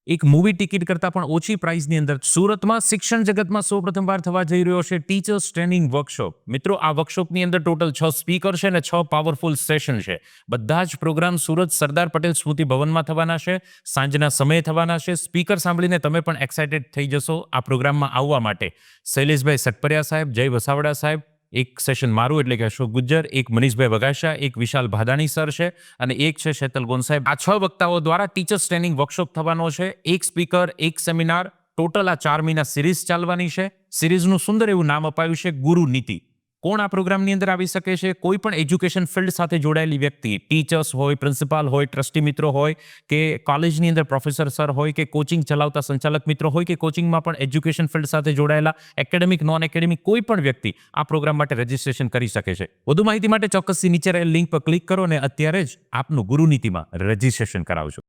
એક movie ticket કરતાં પણ ઓછી પ્રાઇસની અંદર સુરતમાં શિક્ષણ જગતમાં સૌપ્રથમવાર થવા જઈ રહ્યો છે ટીચર્સ ટ્રેનિંગ વર્કશોપ. મિત્રો, આ વર્કશોપની અંદર ટોટલ 6 સ્પીકર છે અને 6 પાવરફુલ સેશન છે. બધા જ પ્રોગ્રામ સુરત સરદાર પટેલ સ્મૃતિ ભવનમાં થવાના છે. સાંજના સમયે થવાના છે. સ્પીકર સાંભળીને તમે પણ એક્સાઇટેડ થઈ જશો આ પ્રોગ્રામમાં આવવા માટે. શૈલેષભાઈ સટપરિયા સાહેબ, જય વસાવડા સાહેબ, એક સેશન મારું એટલે કે અશોક ગુજ્જર, એક મનીષભાઈ વગાશા, એક વિશાલ ભાદાણી સર છે અને એક છે શેતલ ગોન સાહેબ. આ 6 વક્તાઓ દ્વારા ટીચર્સ ટ્રેનિંગ વર્કશોપ થવાનો છે. એક સ્પીકર, એક સેમિનાર, ટોટલ આ 4 મહિના સિરીઝ ચાલવાની છે. સિરીઝનું સુંદર એવું નામ અપાયું છે ગુરુ નીતિ. કોણ આ પ્રોગ્રામની અંદર આવી શકે છે? કોઈ પણ એજ્યુકેશન ફિલ્ડ સાથે જોડાયેલી વ્યક્તિ, ટીચર્સ હોય, પ્રિન્સિપાલ હોય, ટ્રસ્ટી મિત્રો હોય કે કોલેજની અંદર પ્રોફેસર સર હોય કે કોચિંગ ચલાવતા સંચાલક મિત્રો હોય કે કોચિંગમાં પણ એજ્યુકેશન ફિલ્ડ સાથે જોડાયેલા એકેડેમિક, નોન એકેડેમિક કોઈ પણ વ્યક્તિ આ પ્રોગ્રામ માટે રજીસ્ટ્રેશન કરી શકે છે. વધુ માહિતી માટે ચોક્કસથી નીચે રહેલ લિંક પર ક્લિક કરો અને અત્યારે જ આપનું ગુરુનીતિમાં રજીસ્ટ્રેશન કરાવજો.